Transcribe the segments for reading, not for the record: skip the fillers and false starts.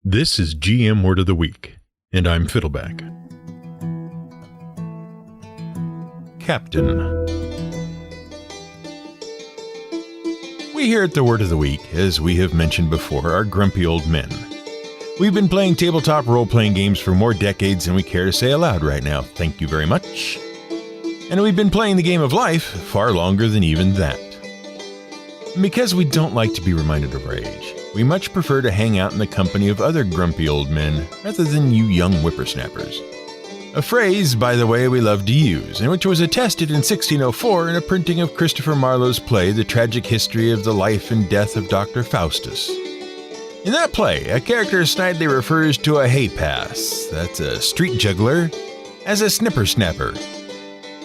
This is GM Word of the Week, and I'm Fiddleback. Captain. We here at the Word of the Week, as we have mentioned before, are grumpy old men. We've been playing tabletop role-playing games for more decades than we care to say aloud right now. Thank you very much. And we've been playing the game of life far longer than even that. And because we don't like to be reminded of our age, we much prefer to hang out in the company of other grumpy old men rather than you young whippersnappers. A phrase, by the way, we love to use, and which was attested in 1604 in a printing of Christopher Marlowe's play, The Tragic History of the Life and Death of Dr. Faustus. In that play, a character snidely refers to a hay-pass, that's a street juggler, as a snipper-snapper.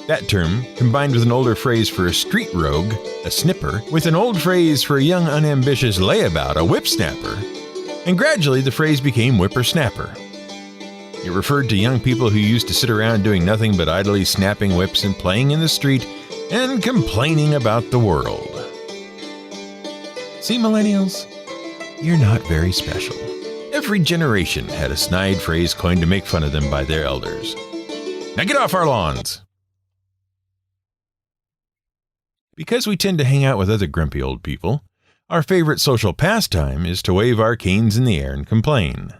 That term, combined with an older phrase for a street rogue, a snipper, with an old phrase for a young unambitious layabout, a whip-snapper, and gradually the phrase became whippersnapper. It referred to young people who used to sit around doing nothing but idly snapping whips and playing in the street and complaining about the world. See, millennials, you're not very special. Every generation had a snide phrase coined to make fun of them by their elders. Now get off our lawns! Because we tend to hang out with other grumpy old people, our favorite social pastime is to wave our canes in the air and complain.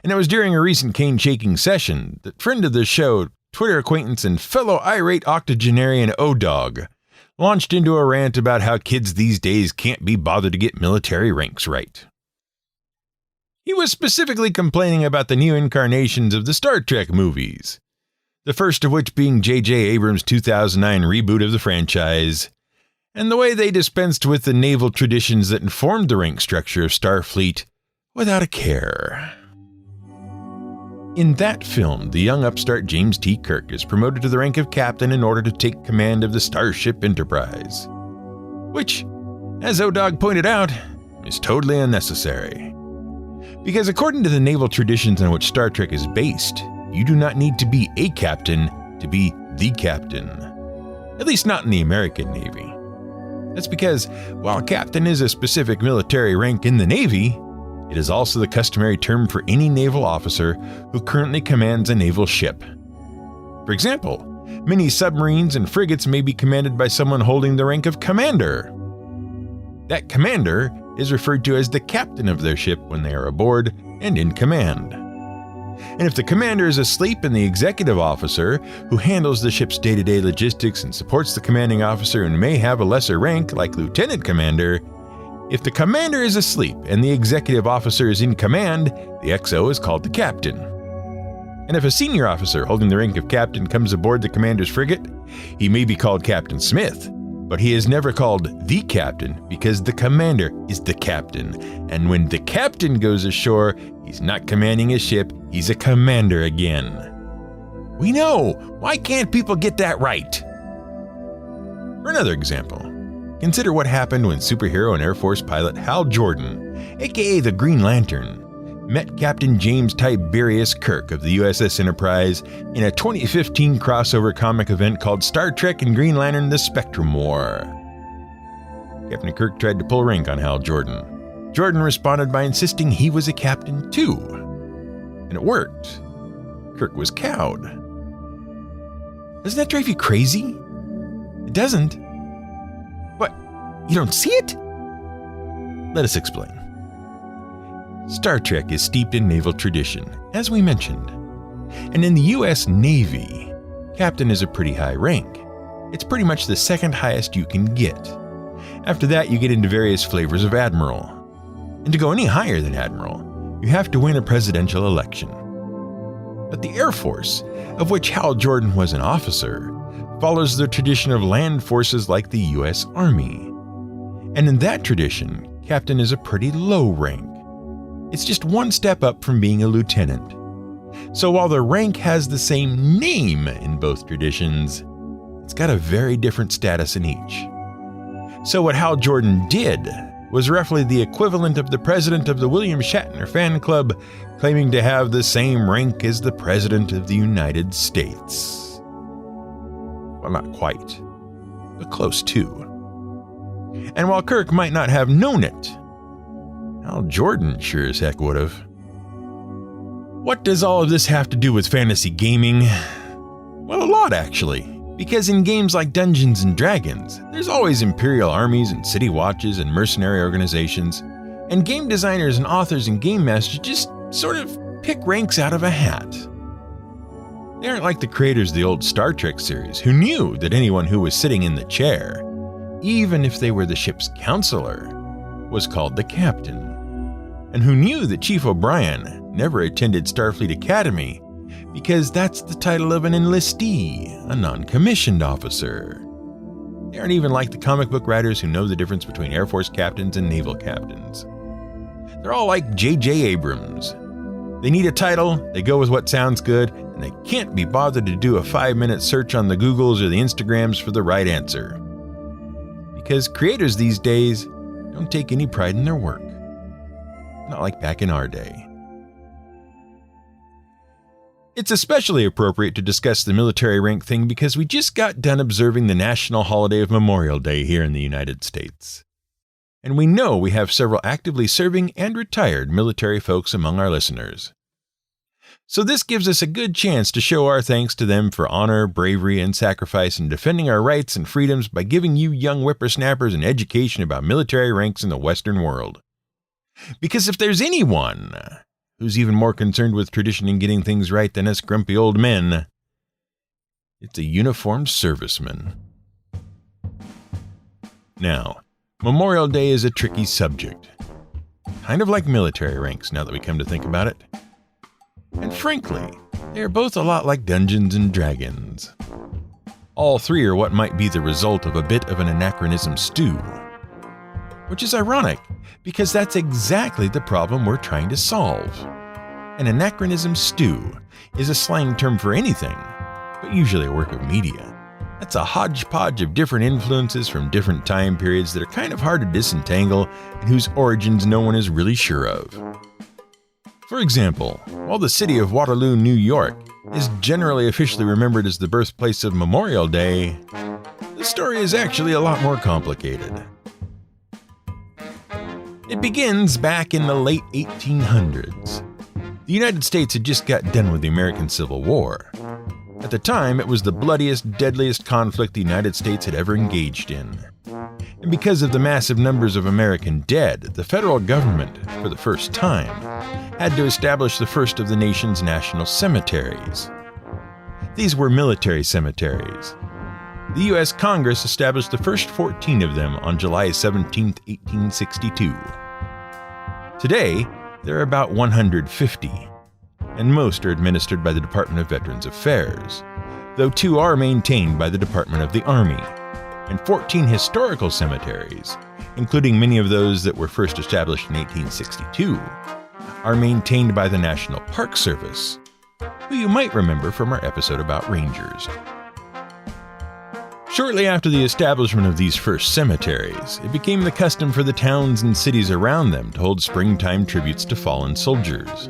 And it was during a recent cane-shaking session that friend of the show, Twitter acquaintance and fellow irate octogenarian O-Dog launched into a rant about how kids these days can't be bothered to get military ranks right. He was specifically complaining about the new incarnations of the Star Trek movies, the first of which being J.J. Abrams' 2009 reboot of the franchise, and the way they dispensed with the naval traditions that informed the rank structure of Starfleet without a care. In that film, the young upstart James T. Kirk is promoted to the rank of captain in order to take command of the Starship Enterprise, which, as O-Dog pointed out, is totally unnecessary. Because according to the naval traditions on which Star Trek is based, you do not need to be a captain to be the captain. At least not in the American Navy. That's because, while captain is a specific military rank in the Navy, it is also the customary term for any naval officer who currently commands a naval ship. For example, many submarines and frigates may be commanded by someone holding the rank of commander. That commander is referred to as the captain of their ship when they are aboard and in command. And if the commander is asleep and the executive officer, who handles the ship's day-to-day logistics and supports the commanding officer and may have a lesser rank like lieutenant commander, if the commander is asleep and the executive officer is in command, the XO is called the captain. And if a senior officer holding the rank of captain comes aboard the commander's frigate, he may be called Captain Smith, but he is never called the captain because the commander is the captain. And when the captain goes ashore, he's not commanding his ship, he's a commander again. We know! Why can't people get that right? For another example, consider what happened when superhero and Air Force pilot Hal Jordan, aka the Green Lantern, met Captain James Tiberius Kirk of the USS Enterprise in a 2015 crossover comic event called Star Trek and Green Lantern: The Spectrum War. Captain Kirk tried to pull rank on Hal Jordan. Jordan responded by insisting he was a captain too. And it worked. Kirk was cowed. Doesn't that drive you crazy? It doesn't. What? You don't see it? Let us explain. Star Trek is steeped in naval tradition, as we mentioned. And in the U.S. Navy, captain is a pretty high rank. It's pretty much the second highest you can get. After that, you get into various flavors of admiral. And to go any higher than admiral, you have to win a presidential election. But the Air Force, of which Hal Jordan was an officer, follows the tradition of land forces like the U.S. Army. And in that tradition, captain is a pretty low rank. It's just one step up from being a lieutenant. So while the rank has the same name in both traditions, it's got a very different status in each. So what Hal Jordan did was roughly the equivalent of the president of the William Shatner fan club claiming to have the same rank as the President of the United States. Well, not quite, but close to. And while Kirk might not have known it, Hal Jordan sure as heck would have. What does all of this have to do with fantasy gaming? Well, a lot actually. Because in games like Dungeons & Dragons, there's always imperial armies and city watches and mercenary organizations, and game designers and authors and game masters just sort of pick ranks out of a hat. They aren't like the creators of the old Star Trek series, who knew that anyone who was sitting in the chair, even if they were the ship's counselor, was called the captain, and who knew that Chief O'Brien never attended Starfleet Academy because that's the title of an enlistee, a non-commissioned officer. They aren't even like the comic book writers who know the difference between Air Force captains and naval captains. They're all like J.J. Abrams. They need a title, they go with what sounds good, and they can't be bothered to do a 5-minute search on the Googles or the Instagrams for the right answer. Because creators these days don't take any pride in their work. Not like back in our day. It's especially appropriate to discuss the military rank thing because we just got done observing the national holiday of Memorial Day here in the United States. And we know we have several actively serving and retired military folks among our listeners. So this gives us a good chance to show our thanks to them for honor, bravery, and sacrifice in defending our rights and freedoms by giving you young whippersnappers an education about military ranks in the Western world. Because if there's anyone who's even more concerned with tradition and getting things right than us grumpy old men, it's a uniformed serviceman. Now, Memorial Day is a tricky subject. Kind of like military ranks now that we come to think about it. And frankly, they are both a lot like Dungeons & Dragons. All three are what might be the result of a bit of an anachronism stew. Which is ironic, because that's exactly the problem we're trying to solve. An anachronism stew is a slang term for anything, but usually a work of media. That's a hodgepodge of different influences from different time periods that are kind of hard to disentangle and whose origins no one is really sure of. For example, while the city of Waterloo, New York, is generally officially remembered as the birthplace of Memorial Day, the story is actually a lot more complicated. It begins back in the late 1800s. The United States had just got done with the American Civil War. At the time, it was the bloodiest, deadliest conflict the United States had ever engaged in. And because of the massive numbers of American dead, the federal government, for the first time, had to establish the first of the nation's national cemeteries. These were military cemeteries. The U.S. Congress established the first 14 of them on July 17, 1862. Today, there are about 150, and most are administered by the Department of Veterans Affairs, though 2 are maintained by the Department of the Army, and 14 historical cemeteries, including many of those that were first established in 1862, are maintained by the National Park Service, who you might remember from our episode about rangers. Shortly after the establishment of these first cemeteries, it became the custom for the towns and cities around them to hold springtime tributes to fallen soldiers.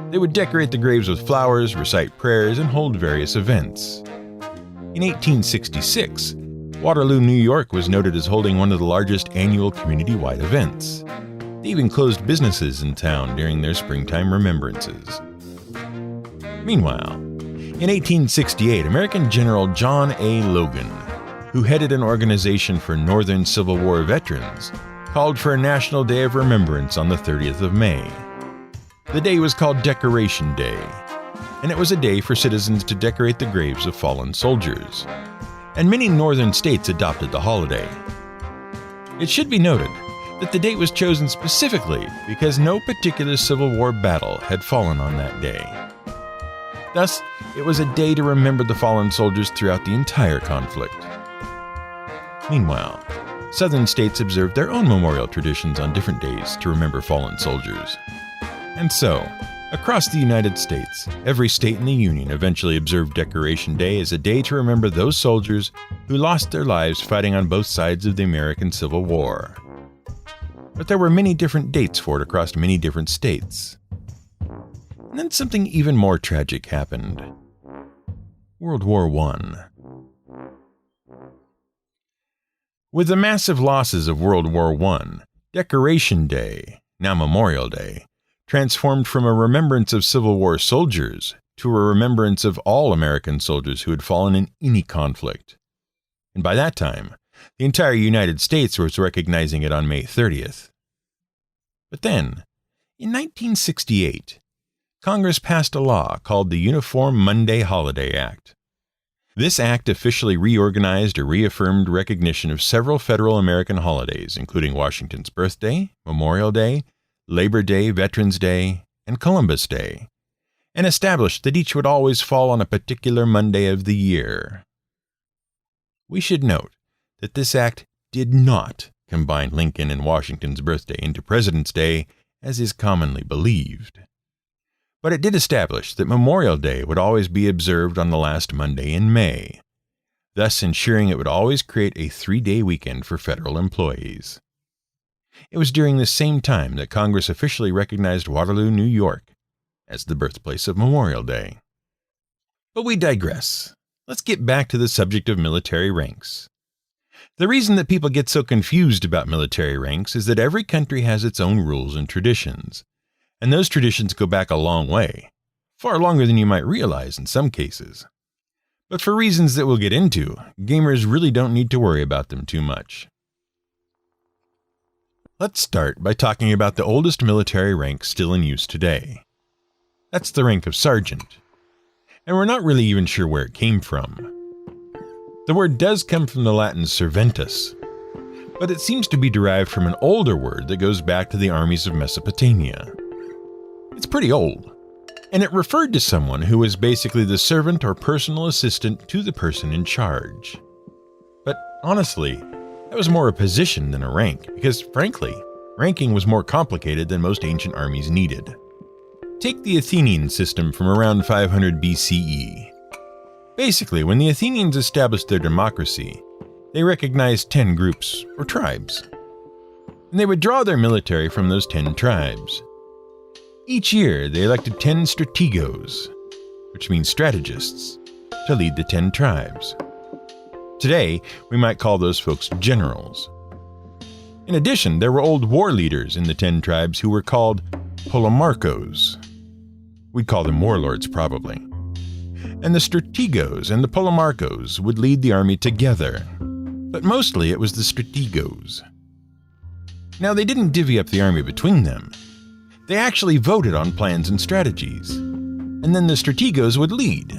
They would decorate the graves with flowers, recite prayers, and hold various events. In 1866, Waterloo, New York was noted as holding one of the largest annual community-wide events. They even closed businesses in town during their springtime remembrances. Meanwhile, in 1868, American General John A. Logan, who headed an organization for Northern Civil War veterans, called for a National Day of Remembrance on the 30th of May. The day was called Decoration Day, and it was a day for citizens to decorate the graves of fallen soldiers. And many northern states adopted the holiday. It should be noted that the date was chosen specifically because no particular Civil War battle had fallen on that day. Thus, it was a day to remember the fallen soldiers throughout the entire conflict. Meanwhile, southern states observed their own memorial traditions on different days to remember fallen soldiers. And so, across the United States, every state in the Union eventually observed Decoration Day as a day to remember those soldiers who lost their lives fighting on both sides of the American Civil War. But there were many different dates for it across many different states. And then something even more tragic happened. World War I. With the massive losses of World War I, Decoration Day, now Memorial Day, transformed from a remembrance of Civil War soldiers to a remembrance of all American soldiers who had fallen in any conflict. And by that time, the entire United States was recognizing it on May 30th. But then, in 1968, Congress passed a law called the Uniform Monday Holiday Act. This act officially reorganized or reaffirmed recognition of several federal American holidays, including Washington's birthday, Memorial Day, Labor Day, Veterans Day, and Columbus Day, and established that each would always fall on a particular Monday of the year. We should note that this act did not combine Lincoln and Washington's birthday into President's Day, as is commonly believed. But it did establish that Memorial Day would always be observed on the last Monday in May, thus ensuring it would always create a 3-day weekend for federal employees. It was during this same time that Congress officially recognized Waterloo, New York, as the birthplace of Memorial Day. But we digress. Let's get back to the subject of military ranks. The reason that people get so confused about military ranks is that every country has its own rules and traditions, and those traditions go back a long way, far longer than you might realize in some cases. But for reasons that we'll get into, gamers really don't need to worry about them too much. Let's start by talking about the oldest military rank still in use today. That's the rank of sergeant. And we're not really even sure where it came from. The word does come from the Latin serventus, but it seems to be derived from an older word that goes back to the armies of Mesopotamia. It's pretty old, and it referred to someone who was basically the servant or personal assistant to the person in charge. But honestly, that was more a position than a rank, because frankly, ranking was more complicated than most ancient armies needed. Take the Athenian system from around 500 BCE. Basically, when the Athenians established their democracy, they recognized 10 groups, or tribes. And they would draw their military from those 10 tribes. Each year, they elected 10 strategos, which means strategists, to lead the 10 tribes. Today, we might call those folks generals. In addition, there were old war leaders in the 10 tribes who were called polemarchos. We'd call them warlords, probably. And the strategos and the polemarchos would lead the army together, but mostly it was the strategos. Now, they didn't divvy up the army between them. They actually voted on plans and strategies, and then the strategos would lead.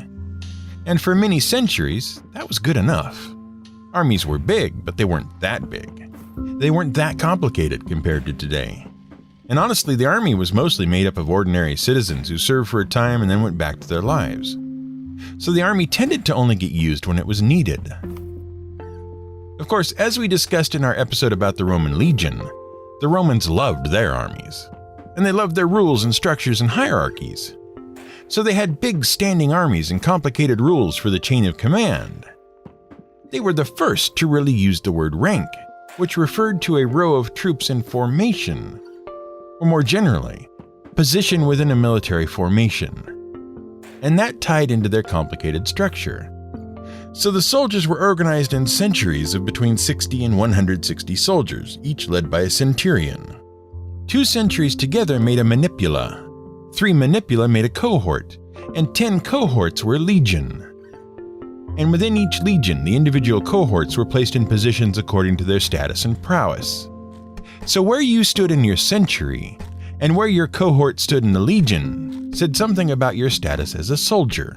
And for many centuries, that was good enough. Armies were big, but they weren't that big. They weren't that complicated compared to today. And honestly, the army was mostly made up of ordinary citizens who served for a time and then went back to their lives. So the army tended to only get used when it was needed. Of course, as we discussed in our episode about the Roman legion, the Romans loved their armies, and they loved their rules and structures and hierarchies. So they had big standing armies and complicated rules for the chain of command. They were the first to really use the word rank, which referred to a row of troops in formation, or more generally, position within a military formation. And that tied into their complicated structure. So the soldiers were organized in centuries of between 60 and 160 soldiers, each led by a centurion. 2 centuries together made a manipula, 3 manipula made a cohort, and 10 cohorts were a legion. And within each legion, the individual cohorts were placed in positions according to their status and prowess. So where you stood in your century, and where your cohort stood in the legion, said something about your status as a soldier.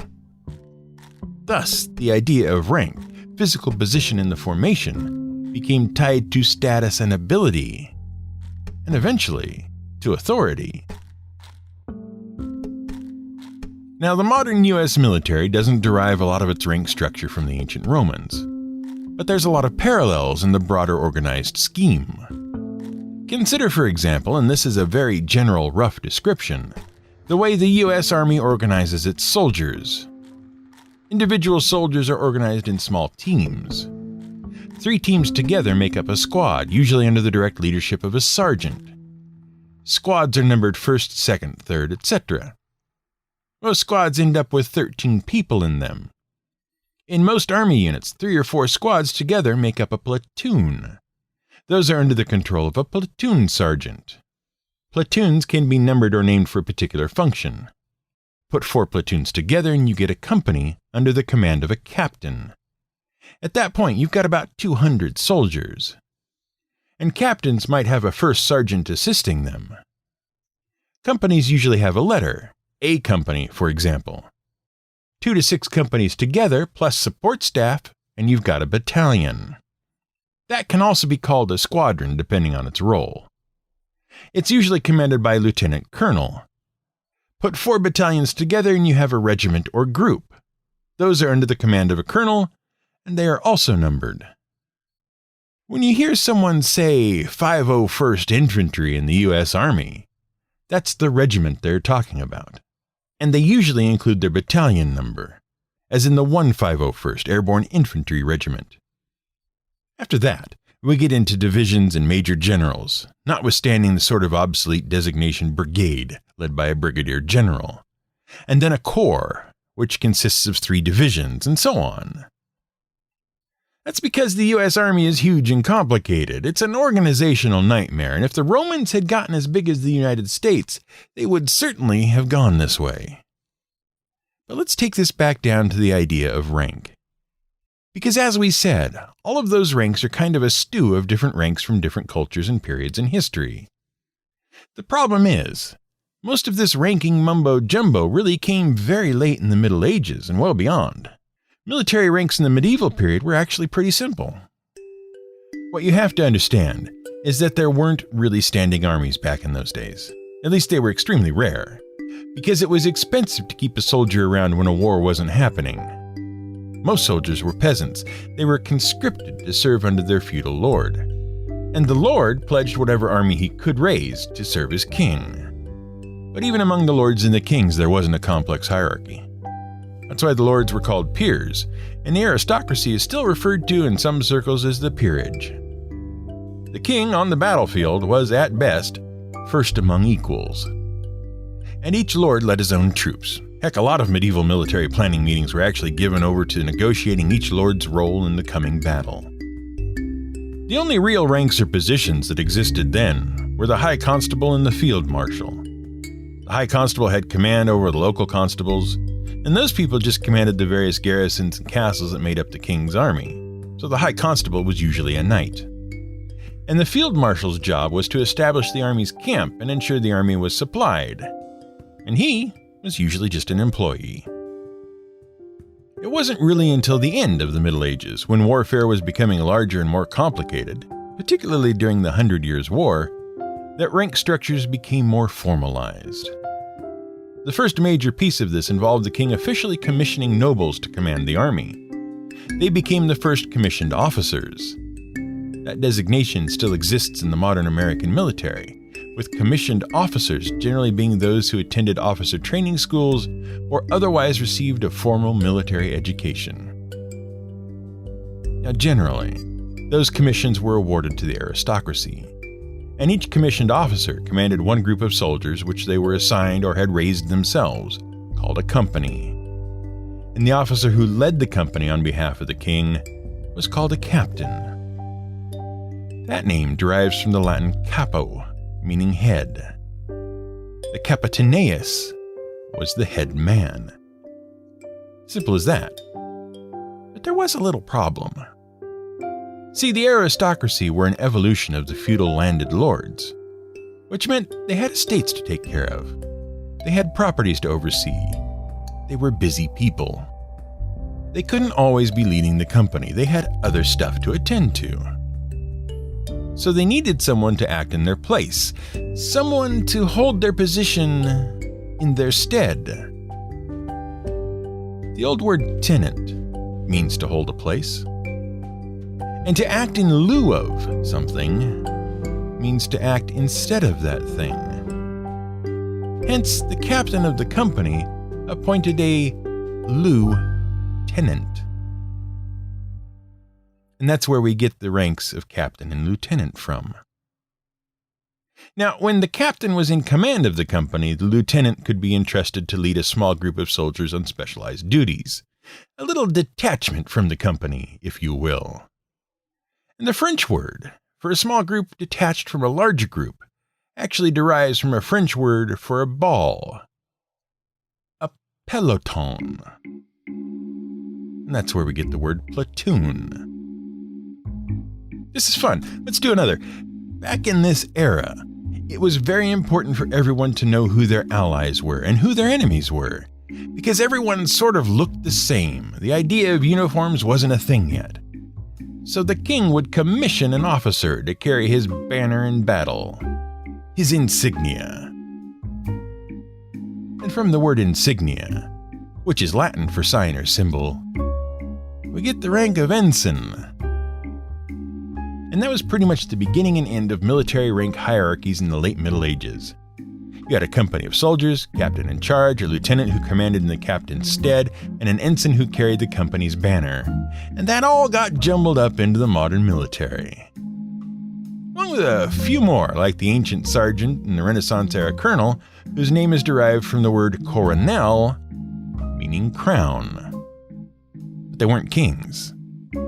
Thus, the idea of rank, physical position in the formation, became tied to status and ability, and eventually, to authority. Now, the modern U.S. military doesn't derive a lot of its rank structure from the ancient Romans, but there's a lot of parallels in the broader organized scheme. Consider, for example, and this is a very general, rough description, the way the U.S. Army organizes its soldiers. Individual soldiers are organized in small teams. 3 teams together make up a squad, usually under the direct leadership of a sergeant. Squads are numbered 1st, 2nd, 3rd, etc. Most squads end up with 13 people in them. In most army units, 3 or 4 squads together make up a platoon. Those are under the control of a platoon sergeant. Platoons can be numbered or named for a particular function. Put 4 platoons together and you get a company under the command of a captain. At that point, you've got about 200 soldiers. And captains might have a first sergeant assisting them. Companies usually have a letter, A company, for example. 2 to 6 companies together, plus support staff, and you've got a battalion. That can also be called a squadron, depending on its role. It's usually commanded by a lieutenant colonel. Put 4 battalions together and you have a regiment or group. Those are under the command of a colonel, and they are also numbered. When you hear someone say 501st Infantry in the U.S. Army, that's the regiment they're talking about. And they usually include their battalion number, as in the 150st Airborne Infantry Regiment. After that, we get into divisions and major generals, notwithstanding the sort of obsolete designation brigade, led by a brigadier general, and then a corps, which consists of 3 divisions, and so on. That's because the U.S. Army is huge and complicated. It's an organizational nightmare, and if the Romans had gotten as big as the United States, they would certainly have gone this way. But let's take this back down to the idea of rank. Because as we said, all of those ranks are kind of a stew of different ranks from different cultures and periods in history. The problem is, most of this ranking mumbo-jumbo really came very late in the Middle Ages and well beyond. Military ranks in the medieval period were actually pretty simple. What you have to understand is that there weren't really standing armies back in those days. At least they were extremely rare, because it was expensive to keep a soldier around when a war wasn't happening. Most soldiers were peasants. They were conscripted to serve under their feudal lord. And the lord pledged whatever army he could raise to serve as king. But even among the lords and the kings, there wasn't a complex hierarchy. That's why the lords were called peers, and the aristocracy is still referred to in some circles as the peerage. The king on the battlefield was, at best, first among equals. And each lord led his own troops. Heck, a lot of medieval military planning meetings were actually given over to negotiating each lord's role in the coming battle. The only real ranks or positions that existed then were the high constable and the field marshal. The high constable had command over the local constables, and those people just commanded the various garrisons and castles that made up the king's army, so the high constable was usually a knight. And the field marshal's job was to establish the army's camp and ensure the army was supplied, and he was usually just an employee. It wasn't really until the end of the Middle Ages, when warfare was becoming larger and more complicated, particularly during the 100 Years' War, that rank structures became more formalized. The first major piece of this involved the king officially commissioning nobles to command the army. They became the first commissioned officers. That designation still exists in the modern American military, with commissioned officers generally being those who attended officer training schools or otherwise received a formal military education. Now, generally, those commissions were awarded to the aristocracy, and each commissioned officer commanded one group of soldiers which they were assigned or had raised themselves, called a company. And the officer who led the company on behalf of the king was called a captain. That name derives from the Latin capo, meaning head. The capitaneus was the head man. Simple as that. But there was a little problem. See, the aristocracy were an evolution of the feudal landed lords, which meant they had estates to take care of. They had properties to oversee. They were busy people. They couldn't always be leading the company. They had other stuff to attend to. So they needed someone to act in their place, someone to hold their position in their stead. The old word tenant means to hold a place, and to act in lieu of something means to act instead of that thing. Hence, the captain of the company appointed a lieutenant. And that's where we get the ranks of captain and lieutenant from. Now, when the captain was in command of the company, the lieutenant could be entrusted to lead a small group of soldiers on specialized duties. A little detachment from the company, if you will. And the French word for a small group detached from a larger group actually derives from a French word for a ball, a peloton. And that's where we get the word platoon. This is fun. Let's do another. Back in this era, it was very important for everyone to know who their allies were and who their enemies were, because everyone sort of looked the same. The idea of uniforms wasn't a thing yet. So the king would commission an officer to carry his banner in battle, his insignia. And from the word insignia, which is Latin for sign or symbol, we get the rank of ensign. And that was pretty much the beginning and end of military rank hierarchies in the late Middle Ages. You had a company of soldiers, captain in charge, a lieutenant who commanded in the captain's stead, and an ensign who carried the company's banner. And that all got jumbled up into the modern military. Along with a few more, like the ancient sergeant and the Renaissance-era colonel, whose name is derived from the word coronel, meaning crown. But they weren't kings.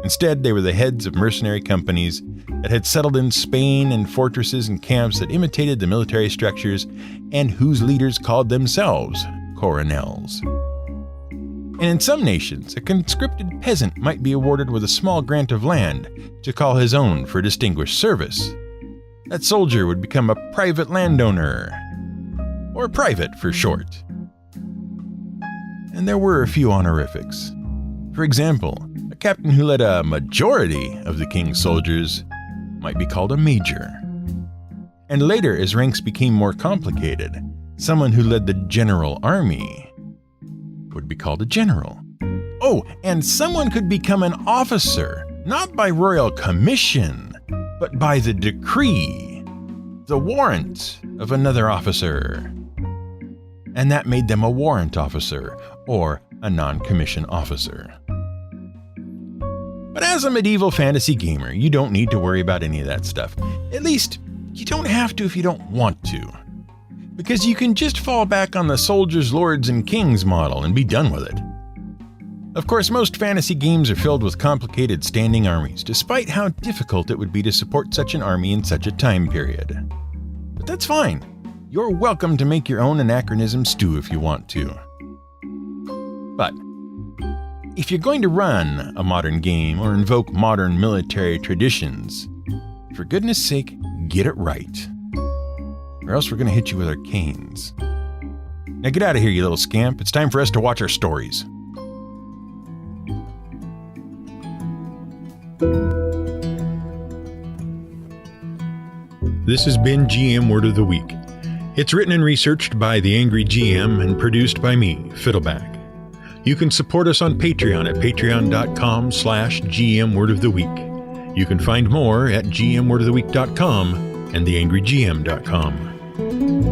Instead, they were the heads of mercenary companies that had settled in Spain and fortresses and camps that imitated the military structures and whose leaders called themselves coronels. And in some nations, a conscripted peasant might be awarded with a small grant of land to call his own for distinguished service. That soldier would become a private landowner, or private for short. And there were a few honorifics. For example, a captain who led a majority of the king's soldiers might be called a major. And later, as ranks became more complicated, someone who led the general army would be called a general. Oh, and someone could become an officer, not by royal commission, but by the decree, the warrant of another officer. And that made them a warrant officer, or a non-commissioned officer. But as a medieval fantasy gamer, you don't need to worry about any of that stuff. At least, you don't have to if you don't want to. Because you can just fall back on the soldiers, lords, and kings model and be done with it. Of course, most fantasy games are filled with complicated standing armies, despite how difficult it would be to support such an army in such a time period. But that's fine. You're welcome to make your own anachronism stew if you want to. But if you're going to run a modern game or invoke modern military traditions, for goodness sake, get it right. Or else we're going to hit you with our canes. Now get out of here, you little scamp. It's time for us to watch our stories. This has been GM Word of the Week. It's written and researched by The Angry GM and produced by me, Fiddleback. You can support us on Patreon at patreon.com/GM Word of the Week. You can find more at gmwordoftheweek.com and theangrygm.com.